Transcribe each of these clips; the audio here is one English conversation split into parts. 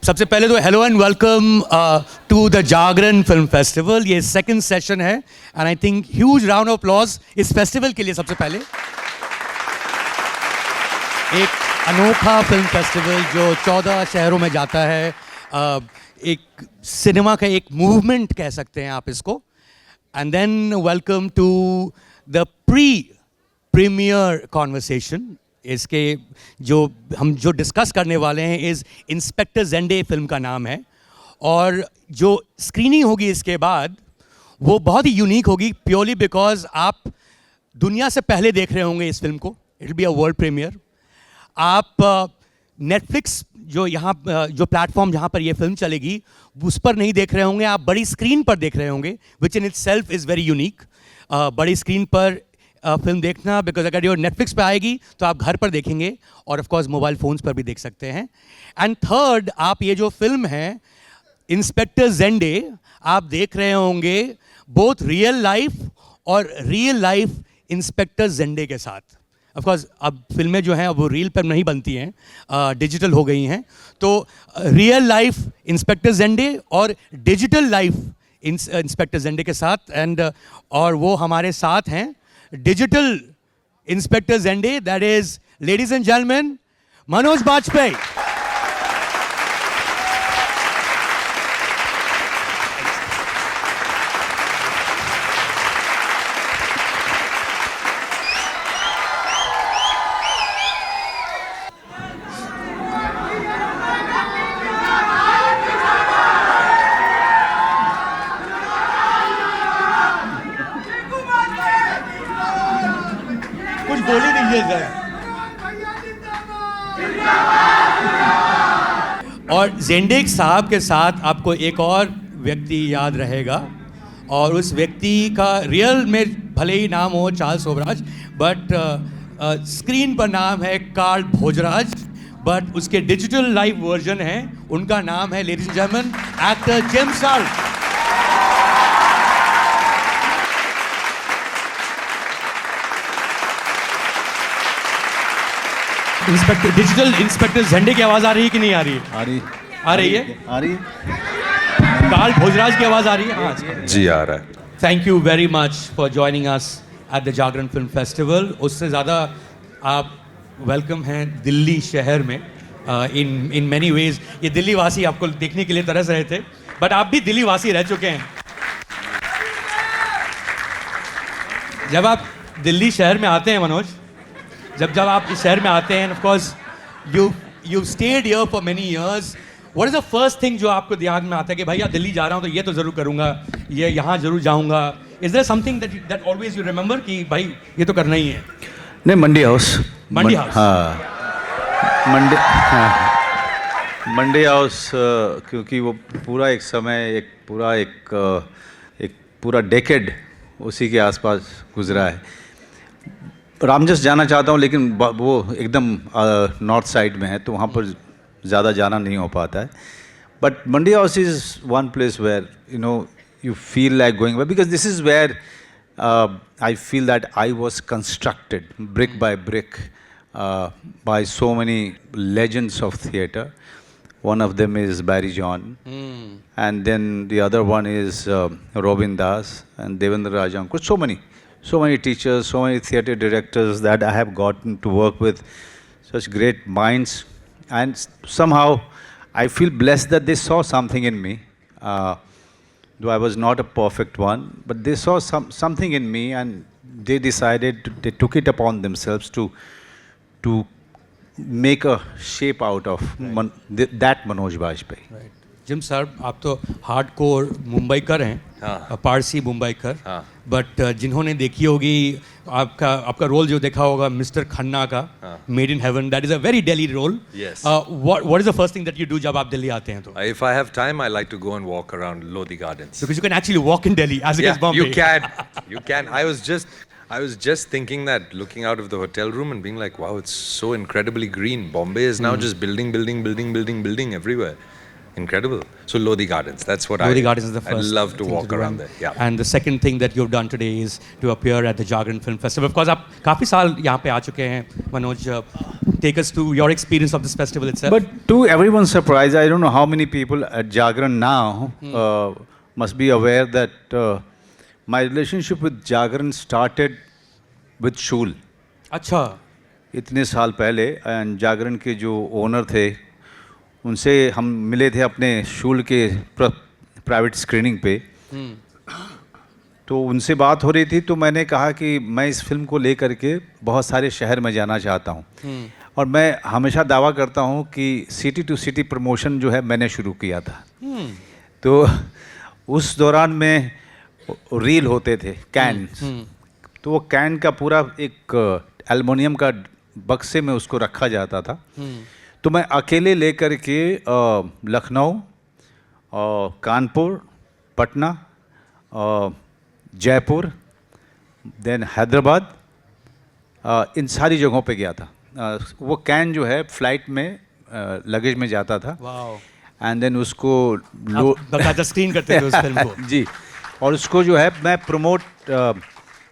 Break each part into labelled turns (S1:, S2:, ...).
S1: सबसे पहले तो hello and welcome to the Jagran film festival. ये सेकंड सेशन है and I think huge round of applause इस फेस्टिवल के लिए। सबसे पहले एक अनोखा फिल्म फेस्टिवल जो 14 शहरों में जाता है, एक सिनेमा का एक मूवमेंट कह सकते हैं आप इसको। And then welcome to the premiere conversation. इसके हम जो डिस्कस करने वाले हैं इस इंस्पेक्टर ज़ेंडे फिल्म का नाम है, और जो स्क्रीनिंग होगी इसके बाद वो बहुत ही यूनिक होगी, प्योरली बिकॉज आप दुनिया से पहले देख रहे होंगे इस फिल्म को। It will be a world premiere. आप नेटफ्लिक्स जो प्लेटफॉर्म जहाँ पर ये फिल्म चलेगी उस पर नहीं देख रहे होंगे, आप बड़ी स्क्रीन पर देख रहे होंगे, which in itself is very unique. बड़ी स्क्रीन पर फिल्म देखना, बिकॉज अगर ये नेटफ्लिक्स पे आएगी तो आप घर पर देखेंगे और ऑफ कोर्स मोबाइल फ़ोन्स पर भी देख सकते हैं। एंड थर्ड, आप ये जो फिल्म है इंस्पेक्टर ज़ेंडे आप देख रहे होंगे बोथ रियल लाइफ और रियल लाइफ इंस्पेक्टर ज़ेंडे के साथ। ऑफ कोर्स अब फिल्में जो हैं वो रील पर नहीं बनती हैं, डिजिटल हो गई हैं, तो रियल लाइफ इंस्पेक्टर ज़ेंडे और डिजिटल लाइफ इंस्पेक्टर ज़ेंडे के साथ। एंड और वो हमारे साथ हैं digital inspector Zende, that is ladies and gentleman Manoj Bajpayee. कुछ बोल ही दीजिए सर। और ज़ेंडे साहब के साथ आपको एक और व्यक्ति याद रहेगा, और उस व्यक्ति का रियल में भले ही नाम हो चार्ल्स सोबराज, बट स्क्रीन पर नाम है कार्ल भोजराज, बट उसके डिजिटल लाइव वर्जन है, उनका नाम है ladies and gentleman actor gym salt. Inspector digital inspector Zende की आवाज़ आ रही है कि नहीं आ रही है? आ रही है। कार्ल भोजराज की आवाज़ आ रही है? हाँ
S2: जी आ रहा है।
S1: Thank you very much for joining us at the Jagran film festival. उससे ज़्यादा आप वेलकम हैं दिल्ली शहर में। इन मैनी वेज ये दिल्ली वासी आपको देखने के लिए तरस रहे थे, बट आप भी दिल्ली वासी रह चुके हैं। जब आप दिल्ली शहर में आते हैं मनोज, जब आप इस शहर में आते हैं, of course you stayed here for many years, what is the first thing जो आपको ध्यान में आता है कि भाई यार दिल्ली जा रहा हूँ तो ये तो ज़रूर करूँगा, ये यहाँ ज़रूर जाऊँगा? Is there something that always you remember कि भाई ये तो करना ही है?
S3: नहीं, मंडी हाउस।
S1: हाँ,
S3: मंडी हाउस, क्योंकि वो पूरा एक समय एक पूरा डेकेड उसी के आसपास गुजरा है। रामजस जाना चाहता हूँ, लेकिन वो एकदम नॉर्थ साइड में है, तो वहाँ पर ज़्यादा जाना नहीं हो पाता है। But Mandi house is one place where you feel like going back, because this is where I feel that I was constructed brick by brick by so many legends of theatre. One of them is Barry John, and then the other one is Robin Das and Devendra Rajankur. So many teachers, so many theatre directors that I have gotten to work with, such great minds, and somehow I feel blessed that they saw something in me. Though I was not a perfect one, but they saw something in me, and they decided, they took it upon themselves to make a shape out of that Manoj Bajpayee.
S1: Right. Gym sir, आप तो hardcore Mumbaikar हैं,
S2: हाँ।
S1: पारसी मुंबईकर,
S2: हाँ।
S1: But जिन्होंने देखी होगी आपका role जो देखा होगा मिस्टर खन्ना का, made in heaven, that is a very Delhi role.
S2: Yes.
S1: What is the first thing that you do जब आप दिल्ली आते हैं तो?
S2: If I have time, I like to go and walk around Lodi Gardens.
S1: Because you can actually walk in Delhi as it is Bombay.
S2: You can. I was just thinking that, looking out of the hotel room and being like, wow, it's so incredibly green. Bombay is now just building everywhere. incredible. So Lodi Gardens, that's what
S1: Lodi Gardens is the
S2: I'd
S1: first.
S2: love to
S1: thing
S2: walk
S1: do.
S2: around there. Yeah.
S1: And the second thing that you've done today is to appear at the Jagran Film Festival. Of course, आप काफी साल यहाँ पे आ चुके हैं, Manoj. Take us to your experience of this festival itself.
S3: But to everyone's surprise, I don't know how many people at Jagran now must be aware that my relationship with Jagran started with Shul.
S1: अच्छा.
S3: इतने साल पहले, and जागरण के जो owner थे उनसे हम मिले थे अपने शूल के प्राइवेट स्क्रीनिंग पे. तो उनसे बात हो रही थी, तो मैंने कहा कि मैं इस फिल्म को लेकर के बहुत सारे शहर में जाना चाहता हूँ. और मैं हमेशा दावा करता हूँ कि सिटी टू सिटी प्रमोशन जो है मैंने शुरू किया था. तो उस दौरान में रील होते थे, कैन. तो वो कैन का पूरा एक एल्युमिनियम का बक्से में उसको रखा जाता था. तो मैं अकेले लेकर के लखनऊ, कानपुर, पटना, जयपुर, देन हैदराबाद, इन सारी जगहों पे गया था. वो कैन जो है फ्लाइट में लगेज में जाता था. एंड देन उसको
S1: बकायदा स्क्रीन करते थे उस फिल्म को.
S3: जी. और उसको जो है मैं प्रमोट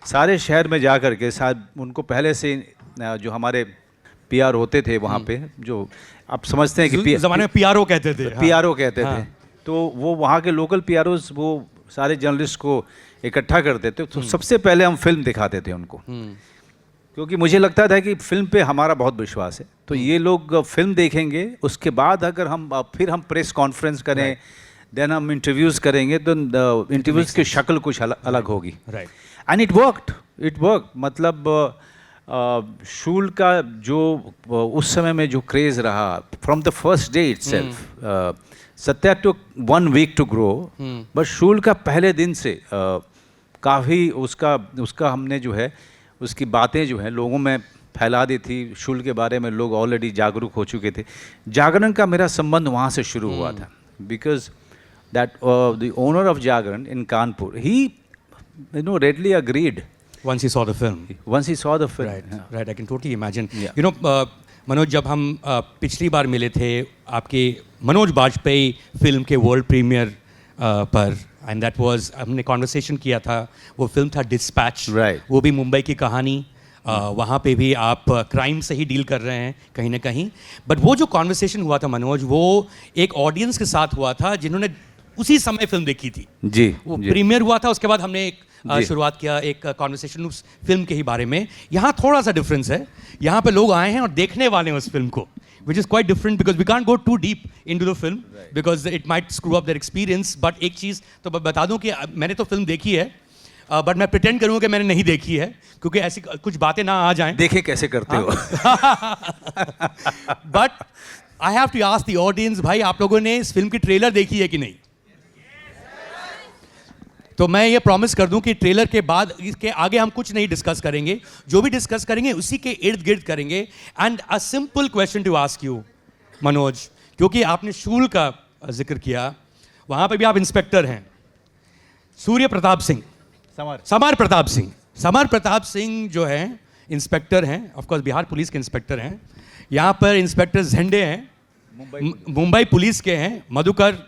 S3: सारे शहर में जा कर के उनको पहले से जो हमारे पीआर होते थे वहाँ पे, जो आप समझते हैं कि
S1: ज़माने में पीआरओ कहते थे.
S3: पीआरओ कहते थे. तो वो वहाँ के लोकल पीआरओस वो सारे जर्नलिस्ट को इकट्ठा करते थे. तो सबसे पहले हम फिल्म दिखाते थे उनको, क्योंकि मुझे लगता था कि फिल्म पे हमारा बहुत विश्वास है. तो ये लोग फिल्म देखेंगे, उसके बाद अगर फिर हम प्रेस कॉन्फ्रेंस करें, देन हम इंटरव्यूज़ करेंगे, तो इंटरव्यूज़ की शक्ल कुछ अलग होगी. And it work. मतलब शूल का जो उस समय में जो क्रेज़ रहा from the first day itself. Satya took 1 week to grow, but Shool का पहले दिन से काफ़ी उसका हमने जो है उसकी बातें जो है लोगों में फैला दी थी. शूल के बारे में लोग ऑलरेडी जागरूक हो चुके थे. जागरण का मेरा संबंध वहाँ से शुरू हुआ था, because that the owner of Jagran in Kanpur, he readily agreed.
S1: Once he saw the film.
S3: Once he saw the film.
S1: Right. I can totally imagine.
S3: Yeah.
S1: You know, Manoj, जब हम पिछली बार मिले थे आपके मनोज बाजपेयी फिल्म के वर्ल्ड प्रीमियर पर, and that was, हमने conversation किया था, वो फिल्म था डिस्पैच.
S3: Right.
S1: वो भी मुंबई की कहानी. वहाँ पे भी आप क्राइम से ही डील कर रहे हैं कहीं ना कहीं. बट वो जो कॉन्वर्सेशन हुआ था मनोज, वो एक ऑडियंस के साथ हुआ था जिन्होंने उसी समय फिल्म देखी थी.
S3: जी.
S1: वो प्रीमियर हुआ था, उसके बाद हमने एक शुरुआत किया एक कॉन्वर्सेशन उस फिल्म के ही बारे में. यहाँ थोड़ा सा डिफरेंस है. यहाँ पे लोग आए हैं और देखने वाले हैं उस फिल्म को, which is quite different, because we can't go too deep into the film because it might screw up their experience. But एक चीज़ तो बता दूं कि मैंने तो फिल्म देखी है, बट मैं प्रिटेंड करूँगा कि मैंने नहीं देखी है, क्योंकि ऐसी कुछ बातें ना आ जाएं.
S3: देखे कैसे करते हो.
S1: But I have to ask the audience, भाई आप लोगों ने इस फिल्म की ट्रेलर देखी है कि नहीं? तो मैं ये प्रॉमिस कर दूं कि ट्रेलर के बाद इसके आगे हम कुछ नहीं डिस्कस करेंगे. जो भी डिस्कस करेंगे उसी के इर्द गिर्द करेंगे. And a simple question to ask you Manoj, क्योंकि आपने शूल का जिक्र किया, वहाँ पे भी आप इंस्पेक्टर हैं. सूर्य प्रताप सिंह, समर प्रताप सिंह जो हैं इंस्पेक्टर हैं, ऑफकोर्स बिहार पुलिस के इंस्पेक्टर हैं. यहाँ पर इंस्पेक्टर झंडे हैं, मुंबई पुलिस के हैं, मधुकर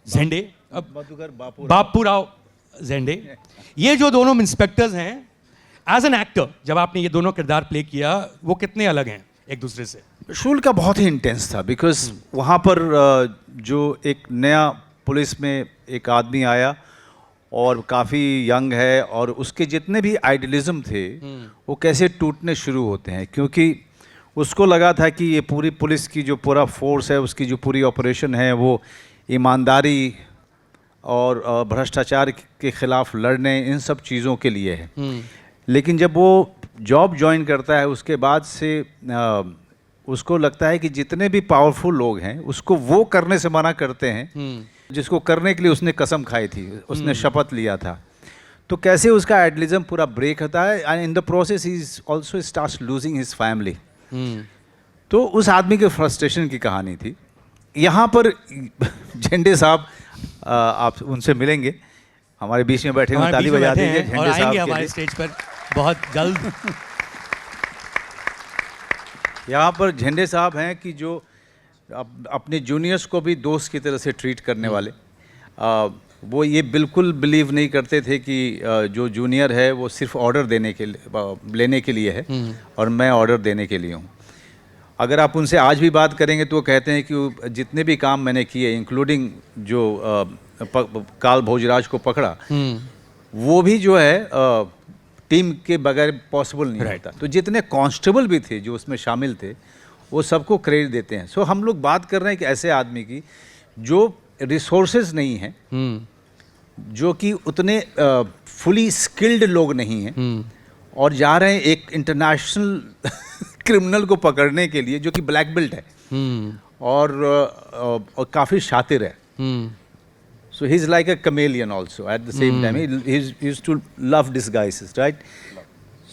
S1: झंडे, बापूराव झंडे. ये जो दोनों इंस्पेक्टर्स हैं, एज एन एक्टर जब आपने ये दोनों किरदार प्ले किया, वो कितने अलग हैं एक दूसरे से?
S3: शूल का बहुत ही इंटेंस था, बिकॉज वहाँ पर जो एक नया पुलिस में एक आदमी आया और काफ़ी यंग है, और उसके जितने भी आइडियलिज्म थे वो कैसे टूटने शुरू होते हैं, क्योंकि उसको लगा था कि ये पूरी पुलिस की जो पूरा फोर्स है, उसकी जो पूरी ऑपरेशन है, वो ईमानदारी और भ्रष्टाचार के ख़िलाफ़ लड़ने, इन सब चीज़ों के लिए है. लेकिन जब वो जॉब ज्वाइन करता है, उसके बाद से उसको लगता है कि जितने भी पावरफुल लोग हैं उसको वो करने से मना करते हैं जिसको करने के लिए उसने कसम खाई थी, उसने शपथ लिया था. तो कैसे उसका आइडियलिज्म पूरा ब्रेक होता है, and in the process he also starts losing his family. तो उस आदमी के फ्रस्ट्रेशन की कहानी थी. यहाँ पर झंडे साहब, आप उनसे मिलेंगे, हमारे बीच में बैठे हुए, ताली बजा दीजिए झंडे साहब
S1: हमारे स्टेज पर बहुत जल्द.
S3: यहाँ पर झंडे साहब हैं कि जो अपने जूनियर्स को भी दोस्त की तरह से ट्रीट करने वाले। वो ये बिल्कुल बिलीव नहीं करते थे कि जो जूनियर है वो सिर्फ ऑर्डर देने के लिए लेने के लिए है और मैं ऑर्डर देने के लिए हूँ। अगर आप उनसे आज भी बात करेंगे तो वो कहते हैं कि जितने भी काम मैंने किए, इंक्लूडिंग जो काल भोजराज को पकड़ा, वो भी जो है टीम के बगैर पॉसिबल नहीं रहता। तो जितने कांस्टेबल भी थे जो उसमें शामिल थे, वो सबको क्रेडिट देते हैं। सो हम लोग बात कर रहे हैं कि ऐसे आदमी की जो रिसोर्सेज नहीं हैं, जो कि उतने फुली स्किल्ड लोग नहीं हैं, और जा रहे हैं एक इंटरनेशनल क्रिमिनल को पकड़ने के लिए जो कि ब्लैक बेल्ट है और काफ़ी शातिर है। So he's like a chameleon also at the same time. He used to love disguises, right?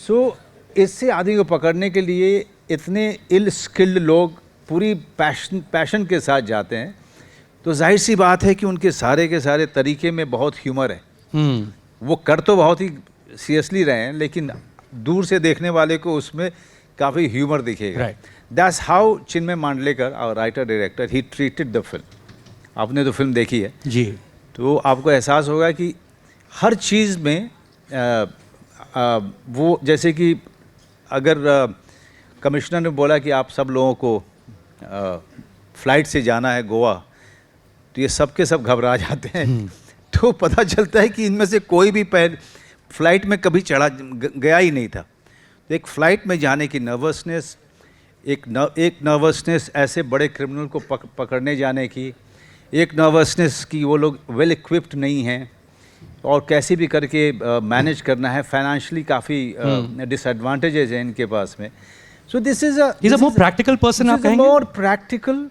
S3: So इससे आदमी को पकड़ने के लिए इतने इल स्किल्ड लोग पूरी पैशन के साथ जाते हैं, तो जाहिर सी बात है कि उनके सारे के सारे तरीके में बहुत ह्यूमर है। वो कर तो बहुत ही सीरियसली रहे हैं, लेकिन दूर से देखने वाले को उसमें काफ़ी ह्यूमर दिखेगा। That's how Chinmay Mandlekar, our writer director, he treated the film. आपने तो फिल्म देखी है
S1: जी,
S3: तो आपको एहसास होगा कि हर चीज़ में वो, जैसे कि अगर कमिश्नर ने बोला कि आप सब लोगों को फ़्लाइट से जाना है गोवा, तो ये सब के सब घबरा जाते हैं। तो पता चलता है कि इनमें से कोई भी फ़्लाइट में कभी गया ही नहीं था। तो एक फ़्लाइट में जाने की नर्वसनेस, एक नर्वसनेस ऐसे बड़े क्रिमिनल को पकड़ने जाने की, एक नर्वसनेस कि वो लोग वेल इक्विप्ड नहीं हैं और कैसे भी करके मैनेज करना है, फाइनेंशियली काफ़ी डिसएडवांटेजेस हैं इनके पास में। So this is a
S1: more practical person, आप कहेंगे?
S3: More practical,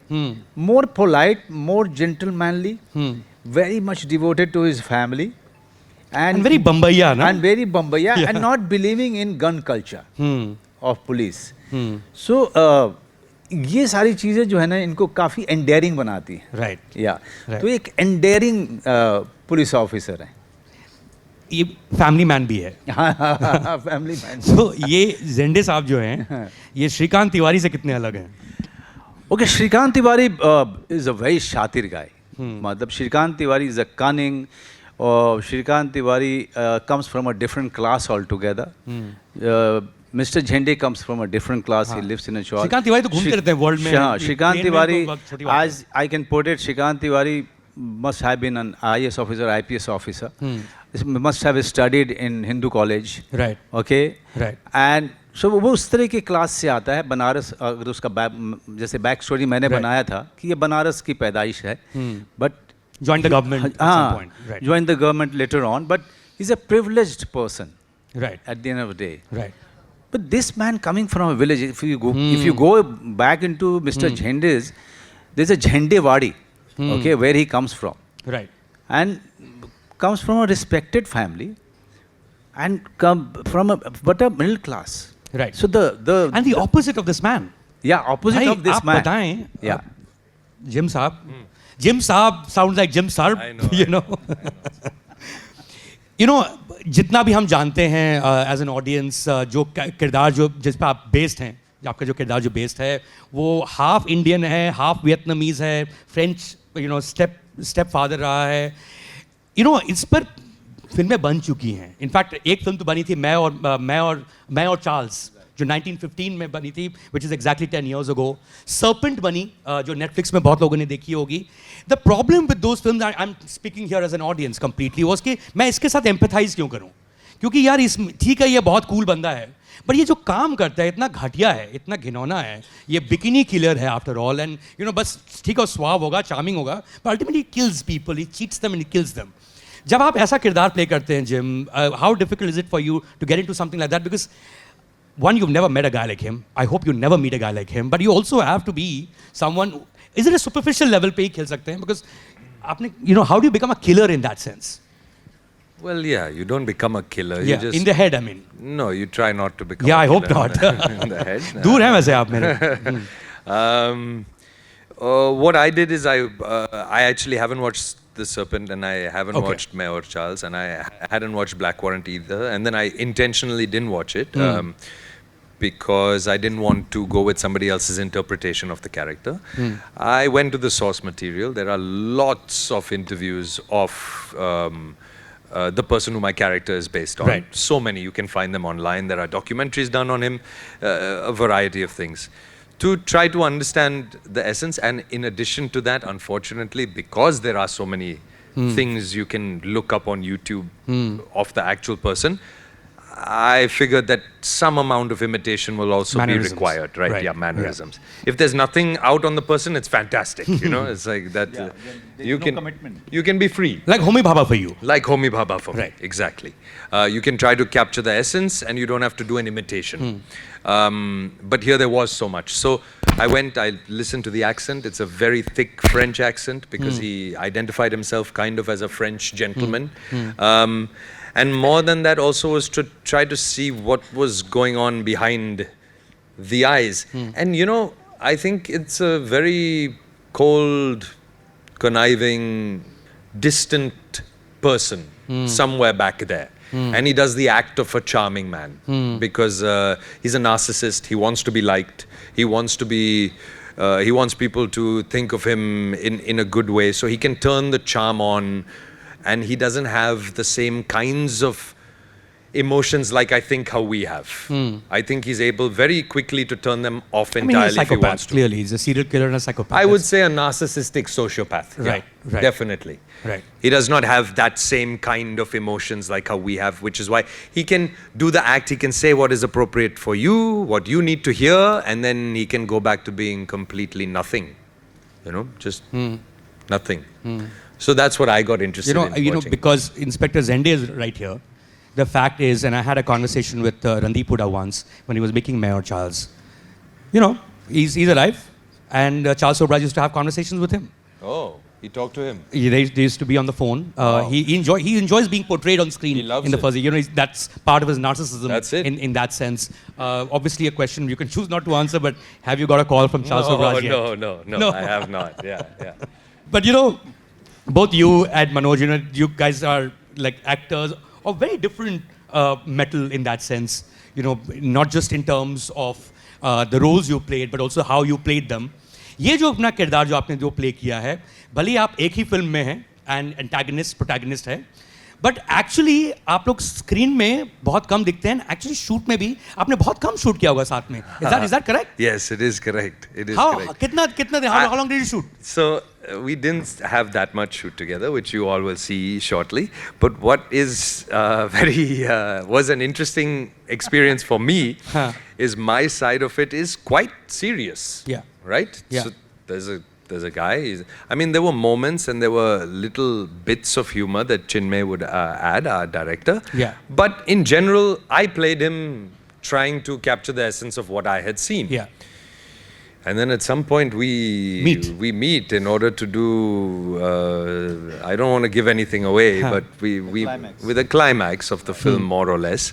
S3: more polite, more gentlemanly, very much devoted to his family,
S1: and very Bombaya, na?
S3: and very Bombaya,
S1: Yeah.
S3: and not believing in gun culture of police. So ये सारी चीज़ें जो है ना, इनको काफ़ी एंडेयरिंग बनाती है।
S1: राइट,
S3: या तो एक एंडेयरिंग पुलिस ऑफिसर है,
S1: ये फैमिली मैन भी है।
S3: Family man.
S1: तो ये जेंडे साहब जो हैं, ये श्रीकांत तिवारी से कितने अलग हैं?
S3: Okay, Shrikant Tiwari is a very शातिर गाय। मतलब Shrikant Tiwari is a cunning, और Shrikant Tiwari comes from a different class altogether. Mr. Jhende comes from a different class. He lives in a shop.
S1: Shrikant Tiwari तो घूमते रहते हैं वर्ल्ड में।
S3: हाँ, श्रीकांत तिवारी,
S1: छोटी बात है।
S3: as I can put it, Shrikant Tiwari must have been an IAS officer, IPS officer. Must have studied in Hindu college.
S1: Right.
S3: Okay.
S1: Right.
S3: And so वो उस तरह के क्लास से आता है। बनारस, अगर उसका जैसे बैक स्टोरी मैंने बनाया था कि ये बनारस की पैदाइश है, but
S1: joined the government at some point. Right.
S3: joined the government later on, but he's a privileged person
S1: Right.
S3: at the end of the day.
S1: Right.
S3: But this man coming from a village, if you go back into Mr. Jhende's, there's a Jhendewadi, okay, where he comes from,
S1: Right.
S3: and comes from a respected family, and from a middle class.
S1: Right.
S3: So
S1: And the opposite of this man.
S3: yeah, opposite
S1: भाई,
S3: of this
S1: आप
S3: man.
S1: बताएं,
S3: Yeah.
S1: Gym साहब, gym साहब sounds like Jim Sarb,
S2: I know,
S1: you know. You know, जितना भी हम जानते हैं एज एन ऑडियंस, जो किरदार जो जिस पे आप बेस्ड हैं, आपका जो किरदार जो बेस्ड है, वो हाफ इंडियन है, हाफ वियतनामीज़ है, French you know step father रहा है। यू नो, इस पर फिल्में बन चुकी हैं। इनफैक्ट एक फिल्म तो बनी थी मैं और चार्ल्स, जो 1915 में बनी थी, which is exactly 10 years ago. Serpent बनी, जो नेटफ्लिक्स में बहुत लोगों ने देखी होगी। The problem with those film, I am speaking here as an audience completely, was कि मैं इसके साथ एम्पैथाइज क्यों करूं? क्योंकि यार इसमें ठीक है, ये बहुत कूल बंदा है, पर ये जो काम करता है इतना घटिया है, इतना घिनौना है, ये बिकिनी किलर है after all, and you know बस ठीक है, स्वाव होगा, चार्मिंग होगा, but ultimately kills people, he cheats them and kills them. जब आप ऐसा किरदार प्ले करते हैं Jim, how difficult is it for you to get into something like that? Because one, you've never met a guy like him. I hope you never meet a guy like him. But you also have to be someone. Is it a superficial level पे ही खेल सकते हैं? Because आपने, you know, how do you become a killer in that sense?
S2: Well, yeah, you don't become a killer.
S1: Yeah,
S2: You just,
S1: in the head, I mean.
S2: No, you try not to become.
S1: Yeah,
S2: a
S1: I hope
S2: killer
S1: not.
S2: in the head.
S1: दूर हैं वैसे आप मेरे.
S2: What I did is I actually haven't watched The Serpent, and I haven't
S1: Okay.
S2: watched Mayor Charles, and I hadn't watched Black Warrant either, and then I intentionally didn't watch it. because I didn't want to go with somebody else's interpretation of the character. I went to the source material. There are lots of interviews of the person who my character is based on.
S1: Right.
S2: So many, you can find them online. There are documentaries done on him, a variety of things. To try to understand the essence, and in addition to that, unfortunately, because there are so many things you can look up on YouTube of the actual person, I figured that some amount of imitation will also be
S1: Mannerisms.
S2: required, right?
S1: Right.
S2: Yeah, mannerisms. If there's nothing out on the person, it's fantastic. You know, it's like that. You can
S3: commitment.
S2: you can be free,
S1: Like Homi Bhabha for you.
S2: like Homi Bhabha for me.
S1: Right.
S2: Exactly. You can try to capture the essence, and you don't have to do an imitation. But here there was so much. So I listened to the accent. It's a very thick French accent because he identified himself kind of as a French gentleman. And more than that, also was to try to see what was going on behind the eyes. And you know, I think it's a very cold, conniving, distant person somewhere back there. And he does the act of a charming man because he's a narcissist. He wants to be liked. He wants to be. He wants people to think of him in a good way. So he can turn the charm on, and he doesn't have the same kinds of emotions like I think how we have. I think he's able very quickly to turn them off
S1: I mean, he's a
S2: entirely if he wants
S1: psychopath,
S2: to.
S1: clearly. He's a serial killer and a psychopath.
S2: I would say a narcissistic sociopath.
S1: Right,
S2: Yeah,
S1: right.
S2: Definitely.
S1: Right.
S2: He does not have that same kind of emotions like how we have, which is why he can do the act. He can say what is appropriate for you, what you need to hear, and then he can go back to being completely nothing. You know, just nothing. So that's what I got interested in watching.
S1: because Inspector Zende is right here. The fact is, and I had a conversation with Randeep Huda once when he was making Mayor Charles. You know, he's alive, and Charles Sobhraj used to have conversations with him.
S2: Oh, he talked to him.
S1: They used to be on the phone. He enjoys being portrayed on screen
S2: He loves
S1: in the
S2: it.
S1: first. You know, that's part of his narcissism.
S2: That's it.
S1: In that sense. Obviously, a question you can choose not to answer. But have you got a call from Charles Sobhraj yet?
S2: No, I have not. Yeah.
S1: But you know, both you and Manoj, you know, you guys are like actors of very different metal in that sense. You know, not just in terms of the roles you played, but also how you played them. ये जो अपना किरदार जो आपने जो play किया है, भले ही आप एक ही फिल्म में हैं एंड एंटागनिस्ट प्रोटैगनिस्ट है, बट एक्चुअली आप लोग स्क्रीन में बहुत कम दिखते हैं. एक्चुअली शूट में भी आपने बहुत कम शूट किया होगा साथ में. Is that correct?
S2: Yes, it is correct. It is
S1: How
S2: correct.
S1: कितना how long did you shoot?
S2: So we didn't have that much shoot together, which you all will see shortly. But what is was an interesting experience for me is my side of it is quite serious.
S1: Yeah.
S2: Right?
S1: Yeah.
S2: So there's a guy. I mean, there were moments and there were little bits of humor that Chinmay would add, our director.
S1: Yeah.
S2: But in general, I played him trying to capture the essence of what I had seen.
S1: Yeah.
S2: And then at some point we meet in order to do. I don't want to give anything away, but we with a climax of the film more or less.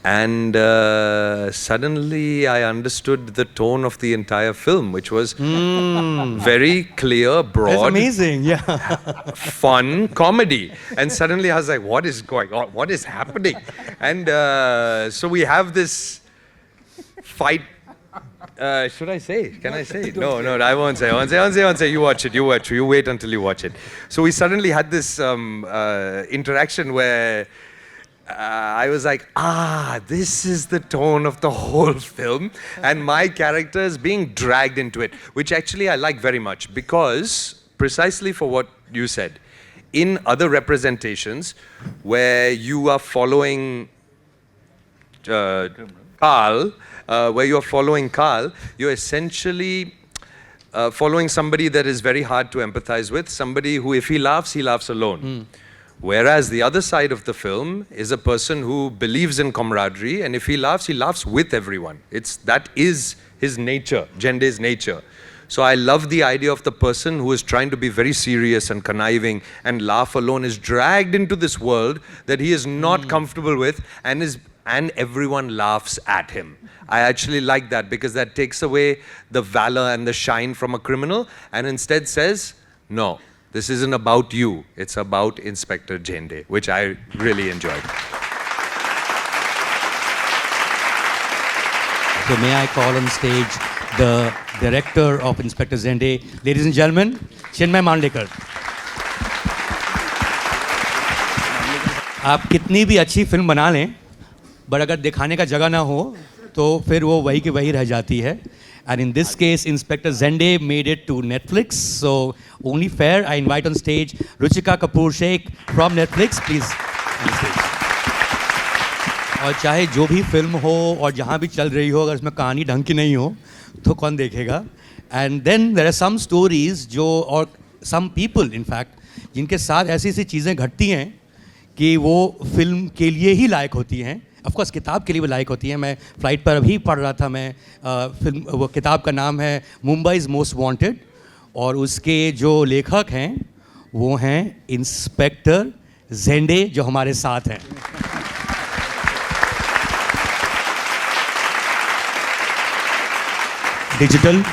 S2: And suddenly I understood the tone of the entire film, which was very clear, broad,
S1: That's amazing. Yeah.
S2: fun comedy. And suddenly I was like, what is going on? What is happening? And so we have this fight. Should I say? Can I say? No, I won't say. I won't say. You watch it. You wait until you watch it. So we suddenly had this interaction where I was like, this is the tone of the whole film. And my character is being dragged into it, which actually I like very much because precisely for what you said, in other representations where you are following Carl, you're essentially following somebody that is very hard to empathize with, somebody who, if he laughs alone. Whereas the other side of the film is a person who believes in camaraderie, and if he laughs with everyone. That is his nature, Jende's nature. So I love the idea of the person who is trying to be very serious and conniving and laugh alone is dragged into this world that he is not comfortable with and everyone laughs at him. I actually like that because that takes away the valor and the shine from a criminal and instead says, no, this isn't about you. It's about Inspector Jende, which I really enjoyed.
S1: So may I call on stage the director of Inspector Zende, ladies and gentlemen, Chinmay Mandekar. आप कितनी भी अच्छी film बना लें, but अगर दिखाने का जगह ना हो तो फिर वो वही की वही रह जाती है. And in this case, Inspector Zende made it to Netflix. So only fair, I invite on stage Ruchika Kapoor Sheikh from Netflix, please. On stage. और चाहे जो भी फिल्म हो और जहाँ भी चल रही हो, अगर इसमें कहानी ढंग की नहीं हो तो कौन देखेगा. And then there are some stories जो, और सम पीपल इनफैक्ट, जिनके साथ ऐसी ऐसी चीज़ें घटती हैं कि वो फिल्म के लिए ही लायक होती हैं. ऑफकोर्स किताब के लिए भी लायक होती हैं. मैं फ़्लाइट पर अभी पढ़ रहा था, मैं फिल्म, वो किताब का नाम है मुंबईज़ मोस्ट वांटेड, और उसके जो लेखक हैं वो हैं इंस्पेक्टर जेंडे, जो हमारे साथ हैं. Digital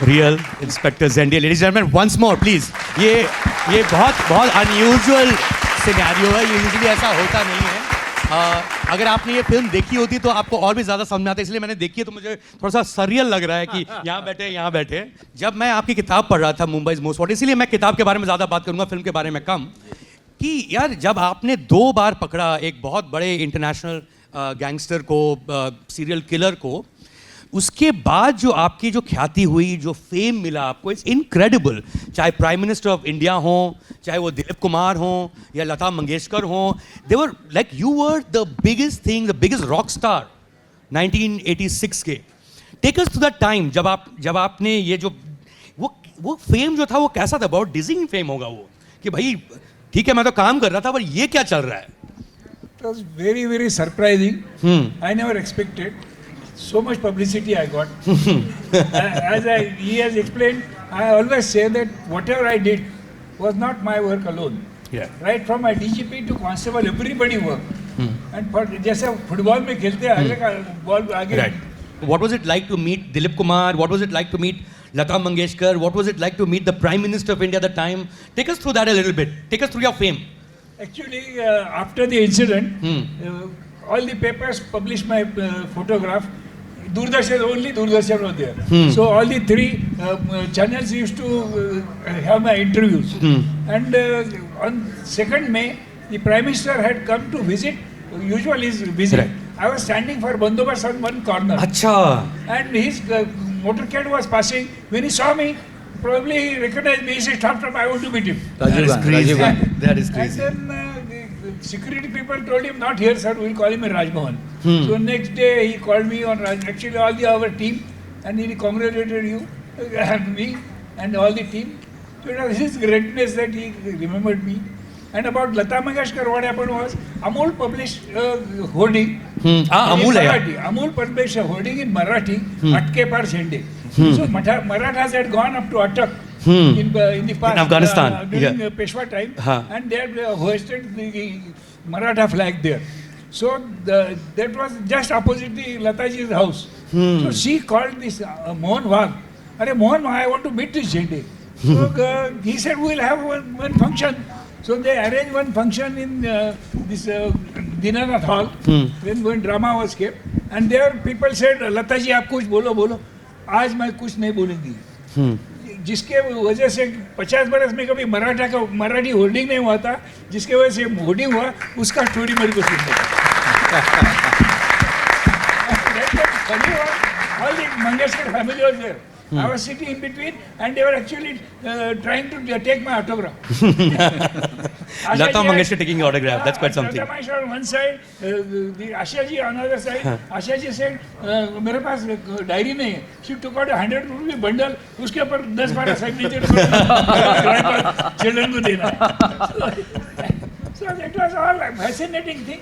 S1: real inspector Zende, ladies gentleman, once more please. ये बहुत अनयूजुअल सिनेरियो है, ये यूजुअली ऐसा होता नहीं है. अगर आपने ये फिल्म देखी होती तो आपको और भी ज़्यादा समझ में आता, इसलिए मैंने देखी है तो मुझे थोड़ा सा सरियल लग रहा है कि यहाँ बैठे. जब मैं आपकी किताब पढ़ रहा था मुंबईज़ मोस्ट वांटेड, इसलिए मैं किताब के बारे में ज़्यादा बात करूँगा, फिल्म के बारे में कम, कि यार जब आपने 2 बार पकड़ा एक बहुत बड़े इंटरनेशनल गैंगस्टर को, सीरियल किलर को, उसके बाद जो आपकी जो ख्याति हुई, जो फेम मिला आपको, इट्स इनक्रेडिबल. चाहे प्राइम मिनिस्टर ऑफ इंडिया हो, चाहे वो दिलीप कुमार हो या लता मंगेशकर हो, they were like, you were the biggest thing, the biggest rock star 1986 के. Take us to that time जब आपने ये जो वो फेम जो था वो कैसा था? बहुत डिजिंग फेम होगा वो, कि भाई ठीक है मैं तो काम कर रहा था, पर ये क्या चल रहा है?
S4: It was very, very surprising. I never expected so much publicity I got. He has explained, I always say that whatever I did was not my work alone.
S1: Yeah.
S4: Right from my DGP to constable, everybody worked. And for जैसे football में खेलते हैं, आगे का ball आगे.
S1: Right. What was it like to meet Dilip Kumar? What was it like to meet Lata Mangeshkar? What was it like to meet the Prime Minister of India at the time? Take us through that a little bit. Take us through your fame.
S4: Actually, after the incident, all the papers published my photograph. Doordarshan, only Doordarshan was there. So all the 3 channels used to have my interviews. And on 2nd May, the Prime Minister had come to visit, usually is visit.
S1: Right.
S4: I was standing for bandobast on one corner.
S1: Acha.
S4: And his motorcade was passing. When he saw me, probably he recognized me. He said, stop, I want to meet him.
S1: That is crazy. That is
S4: And
S1: crazy.
S4: then the security people told him, not here, sir, we'll call him in Rajbhavan. So next day he called me on actually all our team, and he congratulated you and me and all the team. So it was his greatness that he remembered me. And about Lata Mangeshkar, what happened was, Amul published hoarding.
S1: Amul hai.
S4: Amul published a hoarding in Marathi, Atke Par Zende. So Marathas had gone up to Atak. In the past,
S1: in Afghanistan,
S4: during Peshwa time, and they had hoisted the Maratha flag there. So that was just opposite the Lataji's house. So she called this Mohan Wagh. Arey Mohan Wagh, I want to meet this Zende. So he said, we'll have one function. So they arranged one function in this Dinanath Hall, when drama was kept. And there people said, Lataji, आप कुछ बोलो. आज मैं कुछ नहीं बोलूँगी. जिसके वजह से 50 बरस में कभी मराठी होर्डिंग नहीं हुआ था, जिसके वजह से होर्डिंग हुआ, उसका स्टोरी मेरे को सुनने का. All the Mangeshkar family was there. I was sitting in between, and they were actually trying to take my autograph.
S1: Lata Mangeshkar taking your autograph, that's quite something.
S4: Lata Mangeshkar on one side, the Asha ji on the other side. Asha ji said, मेरे पास diary नहीं है. She took out a 100 rupee bundle, उसके ऊपर 10-12 signatures children को देना है. So that was all a fascinating thing.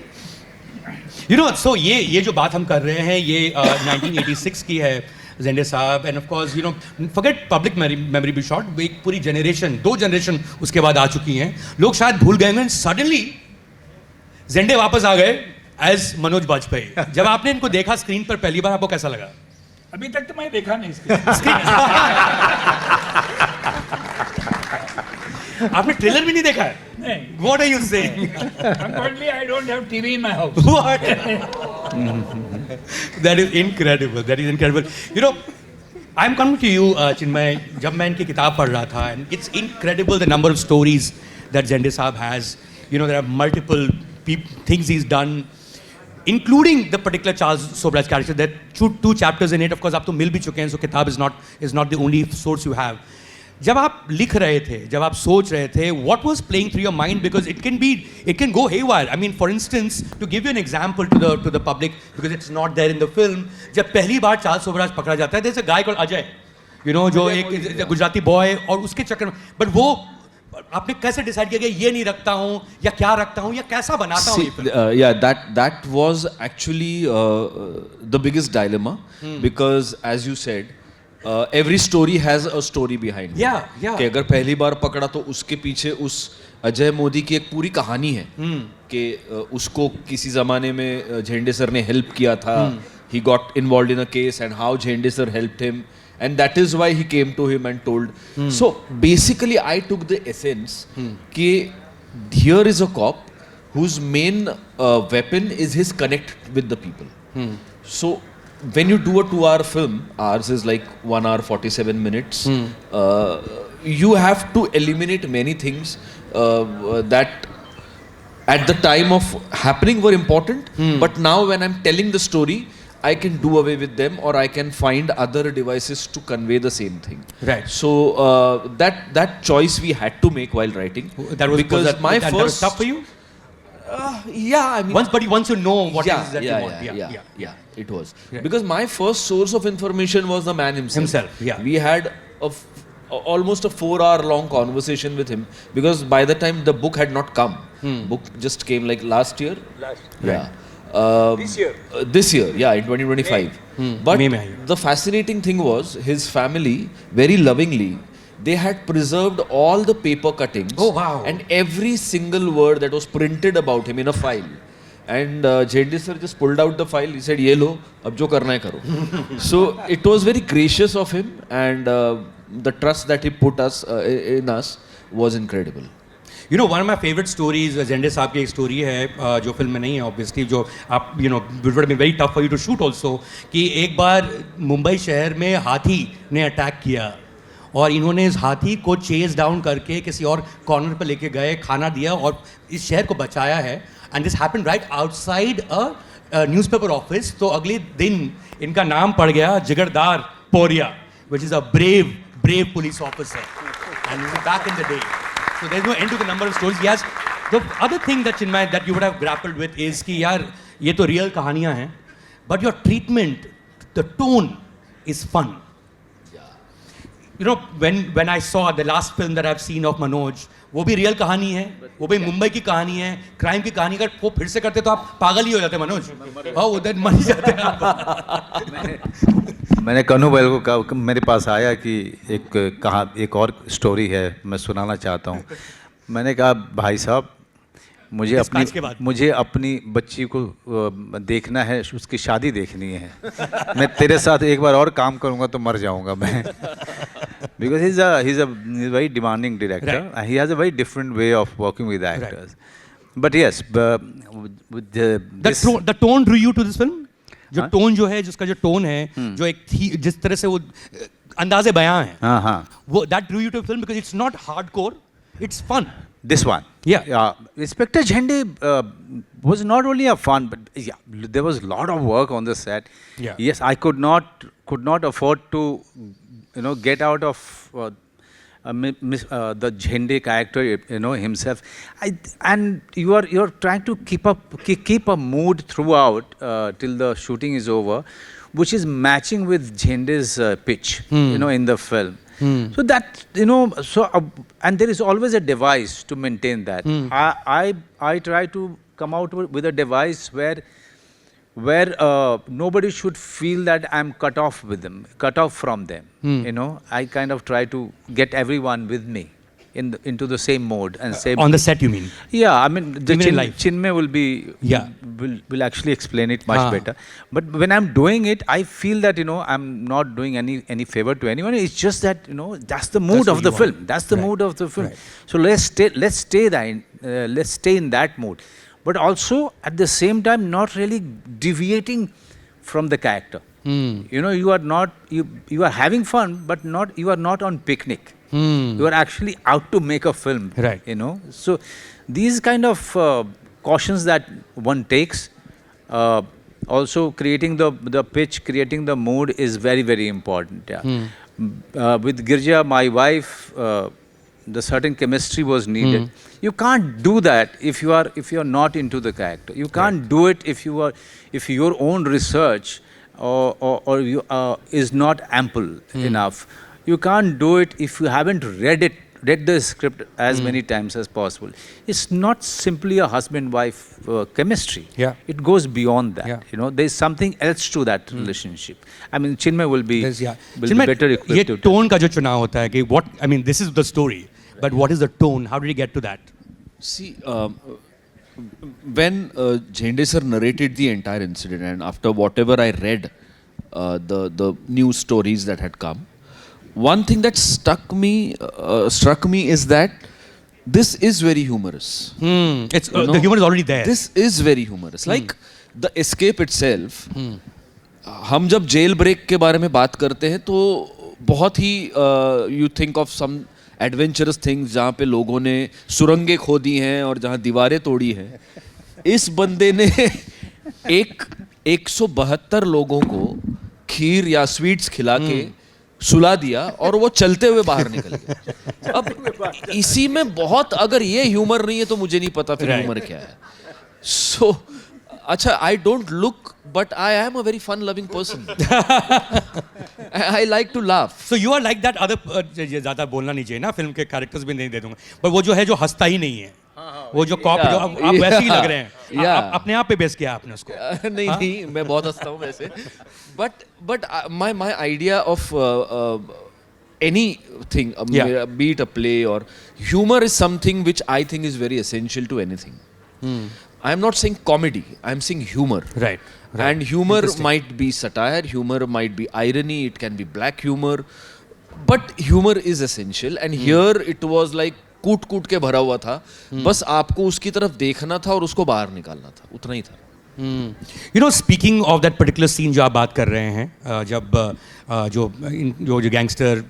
S1: You know, so ये जो बात हम कर रहे हैं, ये 1986 की है, जेंडे साहब. And of course you know, forget public memory be short, एक पूरी जनरेशन, 2 जनरेशन उसके बाद आ चुकी हैं. लोग शायद भूल गए हैं. सडनली जेंडे वापस आ गए एज मनोज बाजपेयी. जब आपने इनको देखा स्क्रीन पर पहली बार, आपको कैसा लगा?
S4: अभी तक तो मैं देखा नहीं इसके.
S1: आपने ट्रेलर भी नहीं देखा है?
S4: नहीं.
S1: What are you saying?
S4: Unfortunately, I don't have TV in my house.
S1: What? That is incredible. That is incredible. You know, I'm coming to you, Chinmay. जब मैं इनकी किताब पढ़ रहा था, and it's incredible the number of stories that Zende Saab has. You know, there are multiple things he's done, including the particular Charles Sobras's character. There are two chapters in it. Of course, आप तो मिल भी चुके हैं, so किताब is not the only source you have. जब आप लिख रहे थे, जब आप सोच रहे थे, what was playing through your mind? Because it can go haywire. I mean, for instance, to give you an example to the public, because it's not there in the film, जब पहली बार चार्ल्स सोबरास पकड़ा जाता है, there's a guy called Ajay, you know, जो एक Gujarati boy, और उसके चक्कर में, but वो आपने कैसे डिसाइड किया कि ये नहीं रखता हूँ या क्या रखता हूँ या कैसा बनाता हूँ?
S5: Yeah, that was actually the biggest dilemma, because as you said, every story has a story behind it.
S1: Yeah.
S5: कि अगर पहली बार पकड़ा तो उसके पीछे उस अजय मोदी की एक पूरी कहानी है कि उसको किसी ज़माने में झेंडे सर ने हेल्प किया था. He got involved in a case and how Jhende sir helped him, and that is why he came to him and told. So basically I took the essence कि here is a cop whose main weapon is his connect with the people. So when you do a 2-hour film, ours is like 1 hour 47 minutes, you have to eliminate many things that at the time of happening were important, but now when I'm telling the story, I can do away with them, or I can find other devices to convey the same thing.
S1: Right.
S5: So that choice we had to make while writing.
S1: That was
S5: because
S1: that was tough for you?
S5: Yeah, I mean,
S1: once you know what it is that you want.
S5: Yeah, it was. Because my first source of information was the man himself. We had almost a 4-hour long conversation with him, because by the time the book had not come, book just came like last year. This year, yeah, in 2025. But the fascinating thing was his family, very lovingly, they had preserved all the paper cuttings.
S1: Oh, wow.
S5: And every single word that was printed about him in a file. And Jhende sir just pulled out the file. He said, "Ye lo, ab jo karna hai karo." So it was very gracious of him, and the trust that he put in us was incredible.
S1: You know, one of my favorite stories, Zende साहब की एक story है जो film में नहीं है obviously, जो आप it would have been very tough for you to shoot also, कि एक बार मुंबई शहर में हाथी ने अटैक किया और इन्होंने इस हाथी को चेज डाउन करके किसी और कॉर्नर पर लेके गए, खाना दिया और इस शहर को बचाया है. And this happened right outside a newspaper office. तो अगले दिन इनका नाम पड़ गया जिगरदार पौरिया, which is a brave police officer, and this is back in the day. So there's no end to the number of stories he has. The other thing that Chinmay that you would have grappled with is कि यार ये तो real कहानियाँ हैं, but your treatment, the tone is fun. You know, when I saw the last film that I've seen of Manoj, वो भी real कहानी है, वो भी मुंबई की कहानी है, crime की कहानी. अगर वो फिर से करते तो आप पागल ही हो जाते मनोज. हाँ, उधर मर ही जाते हैं आप.
S3: मैंने कन्हू बैल को कहा, मेरे पास आया कि एक और स्टोरी है, मैं सुनाना चाहता हूँ. मैंने कहा भाई साहब, मुझे अपनी बच्ची को देखना है, उसकी शादी देखनी है. मैं तेरे साथ एक बार और काम करूँगा तो मर जाऊँगा मैं. Because he's a very demanding director. Right. He has a very different way of working with actors. Right. But yes, with
S1: the tone drew you to this film. जो टोन जो है, जिसका जो टोन है, जो एक जिस तरह से वो अंदाज़े बयां है, वो that drew you to the film because it's not hardcore, it's fun.
S3: This one, Inspector Jhende was not only a fun, but there was a lot of work on the set. Yes, I could not afford to, get out of the Jhende character, himself. And you're trying to keep a mood throughout till the shooting is over, which is matching with Jhende's pitch, in the film. So that, and there is always a device to maintain that. I try to come out with a device where nobody should feel that I'm cut off from them. I kind of try to get everyone with me into the same mode and same.
S1: On the set, you mean?
S3: Yeah, I mean, Chinmay will actually explain it much better. But when I'm doing it, I feel that I'm not doing any favor to anyone. It's just that that's the mood of the film. That's the mood of the film. Right. So let's stay in that mood. But also at the same time not really deviating from the character. You know, you are having fun, but you are not on picnic. You are actually out to make a film.
S1: Right.
S3: You know, so these kind of cautions that one takes, also creating the pitch, creating the mood is very, very important. Yeah. With Girja, my wife, the certain chemistry was needed. You can't do that if you are not into the character. You can't do it if your own research or you is not ample enough. You can't do it if you haven't read the script as many times as possible. It's not simply a husband-wife chemistry.
S1: Yeah.
S3: It goes beyond that.
S1: Yeah.
S3: You know, there's something else to that relationship. I mean, Chinmay will be
S1: Chinmay,
S3: better
S1: ये
S3: equipped to
S1: tone का जो चुनाव होता है कि what I mean this is the story, but what is the tone? How did you get to that?
S5: See, when Jhende sir narrated the entire incident, and after whatever I read, the news stories that had come, one thing that struck me is that this is very humorous.
S1: It's
S5: You know,
S1: the humor is already there.
S5: This is very humorous. Like the escape itself. हम जब jail break के बारे में बात करते हैं तो बहुत ही you think of some adventurous things जहाँ पे लोगों ने सुरंगें खोदी हैं और जहाँ दीवारें तोड़ी हैं. इस बंदे ने 172 लोगों को खीर या स्वीट्स खिला के सुला दिया और वो चलते हुए बाहर निकल गया. अब इसी में बहुत, अगर ये ह्यूमर नहीं है तो मुझे नहीं पता फिर ह्यूमर क्या है. सो अच्छा, I don't look but I am a very fun loving person. I like to laugh.
S1: So you are like that other ये ज़्यादा बोलना नहीं चाहिए ना, फिल्म के कैरेक्टर्स भी नहीं दे दूंगा, पर वो जो है जो हंसता ही नहीं है, वो जो कॉप जो आप वैसे ही लग रहे हैं. आप अपने आप पे बेस किया आपने उसको.
S5: नहीं नहीं, मैं बहुत हंसता हूँ वैसे. But my idea of anything, be it a play or humor, is something which I think is very essential to anything. I am not saying comedy, I am saying humor.
S1: Right.
S5: And humor might be satire, humor might be irony, it can be black humor, but humor is essential. And here it was like कूट के भरा हुआ था. बस आपको उसकी तरफ देखना था और उसको बाहर निकालना था, उतना ही था.
S1: You know, speaking of that particular scene जो आप बात कर रहे हैं, जब जो गैंगस्टर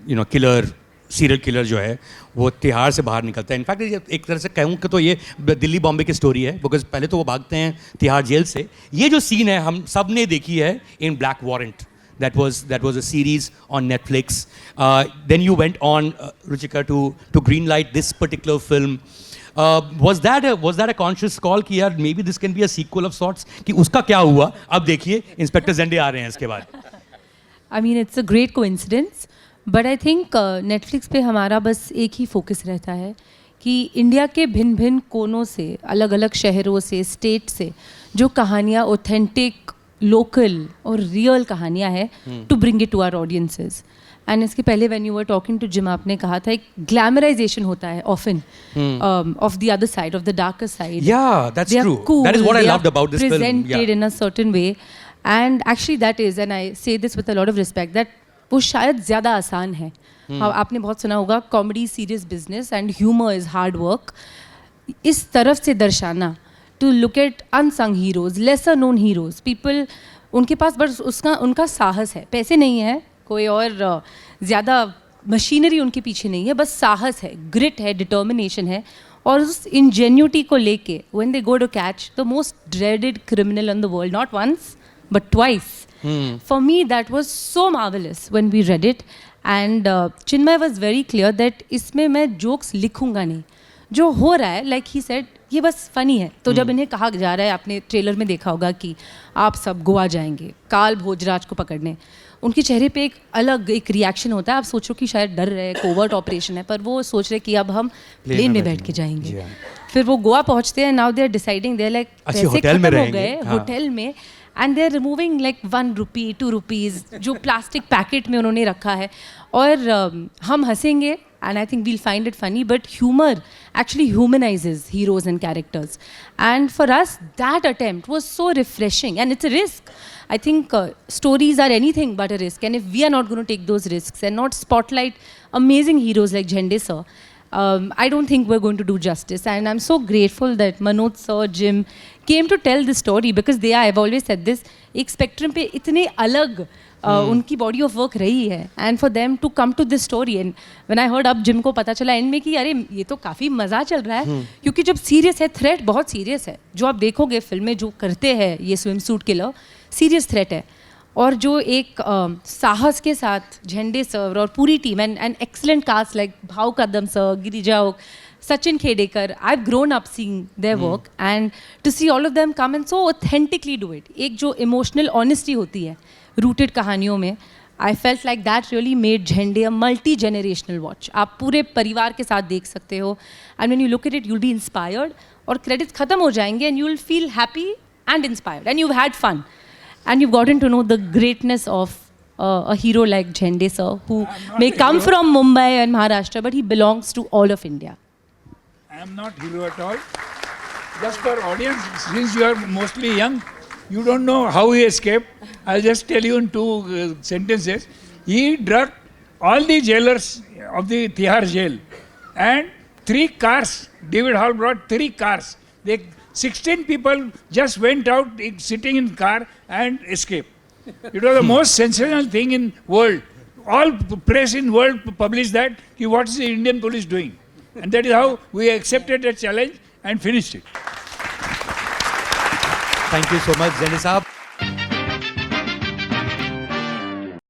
S1: किलर, सीरियल किलर जो है वो तिहाड़ से बाहर निकलता है. इनफैक्ट एक तरह से कहूँ कि तो ये दिल्ली बॉम्बे की स्टोरी है, बिकॉज पहले तो वो भागते हैं तिहाड़ जेल से. ये जो सीन है हम सब ने देखी है in black warrant. That was a series on Netflix. Then you went on, Ruchika, to greenlight this particular film. Was that a conscious call कि यार maybe this can be a sequel of sorts, कि उसका क्या हुआ? अब देखिए inspector Zende आ रहे हैं इसके बाद.
S6: I mean, it's a great coincidence, but I think Netflix पे हमारा बस एक ही फोकस रहता है कि इंडिया के भिन्न भिन्न कोनों से, अलग अलग शहरों से, स्टेट से जो कहानियाँ ऑथेंटिक, लोकल और रियल कहानियाँ हैं, to bring it to our audiences. And इसके पहले when you were talking to Jim, आपने कहा था एक ग्लैमराइजेशन होता है often of the other side, of the darker side.
S1: Yeah, that's
S6: They are
S1: true.
S6: cool,
S1: That is what I
S6: they are
S1: loved about this film.
S6: presented in a certain way, and actually that is, and I say this with a lot of respect, that वो शायद ज़्यादा आसान है. आपने बहुत सुना होगा comedy serious business and humour is hard work. इस तरफ से दर्शाना, to look at unsung heroes, lesser known heroes, people, उनके पास बस उनका साहस है, पैसे नहीं है, कोई और ज़्यादा मशीनरी उनके पीछे नहीं है, बस साहस है, ग्रिट है, डिटर्मिनेशन है. और उस इंजेन्यूटी को लेके when they go to catch the most dreaded criminal in the world, not once but twice. For me that was so marvelous when we read it, and Chinmay was very clear that इसमें मैं jokes लिखूंगा नहीं, जो हो रहा है like he said ये बस फनी है. तो जब इन्हें कहा जा रहा है, आपने ट्रेलर में देखा होगा कि आप सब गोवा जाएंगे काल भोजराज को पकड़ने, उनके चेहरे पे एक अलग एक रिएक्शन होता है. आप सोचो कि शायद डर रहे, कोवर्ट ऑपरेशन है, पर वो सोच रहे कि अब हम प्लेन में बैठ के जाएंगे. फिर वो गोवा पहुंचते हैं, now they are deciding, they are like पैसे खत्म हो गए होटल में, and they are removing like 1 rupee 2 rupees जो प्लास्टिक पैकेट में उन्होंने रखा है. और हम हंसेंगे and I think we'll find it funny, but humor actually humanizes heroes and characters. And for us, that attempt was so refreshing, and it's a risk. I think stories are anything but a risk, and if we are not going to take those risks and not spotlight amazing heroes like Jhende sir, I don't think we're going to do justice. And I'm so grateful that Manoj sir, Jim came to tell this story because they are, I've always said this, एक spectrum पे इतने अलग उनकी body of work रही है and for them to come to this story and when I heard अब Jim को पता चला एंड में कि अरे ये तो काफ़ी मज़ा चल रहा है क्योंकि जब सीरियस है थ्रेट बहुत सीरियस है जो आप देखोगे फिल्म में जो करते हैं ये swim suit killer serious threat है और जो एक साहस के साथ झंडे सर और पूरी team and excellent cast like Bhau Kadam sir Girija Oak Sachin Khedekar, I've grown up seeing their work and to see all of them come and so authentically do it. एक जो emotional honesty होती है rooted कहानियों में I felt like that really made झंडे a multi-generational watch. आप पूरे परिवार के साथ देख सकते हो and when you look at it you'll be inspired और credits ख़त्म हो जाएंगे and you'll feel happy and inspired and you've had fun and you've gotten to know the greatness of a hero like Jhende sir who may come from Mumbai and Maharashtra but he belongs to all of India.
S4: I am not hero at all. Just for audience, since you are mostly young, you don't know how he escaped. I'll just tell you in two sentences. He drugged all the jailers of the Tihar jail and 3 cars. David Hall brought 3 cars. 16 people just went out sitting in car and escaped. It was the most sensational thing in world. All press in world published that. What is the Indian police doing? And that is how we accepted that challenge and finished it.
S1: Thank you so much, Jhende साहब.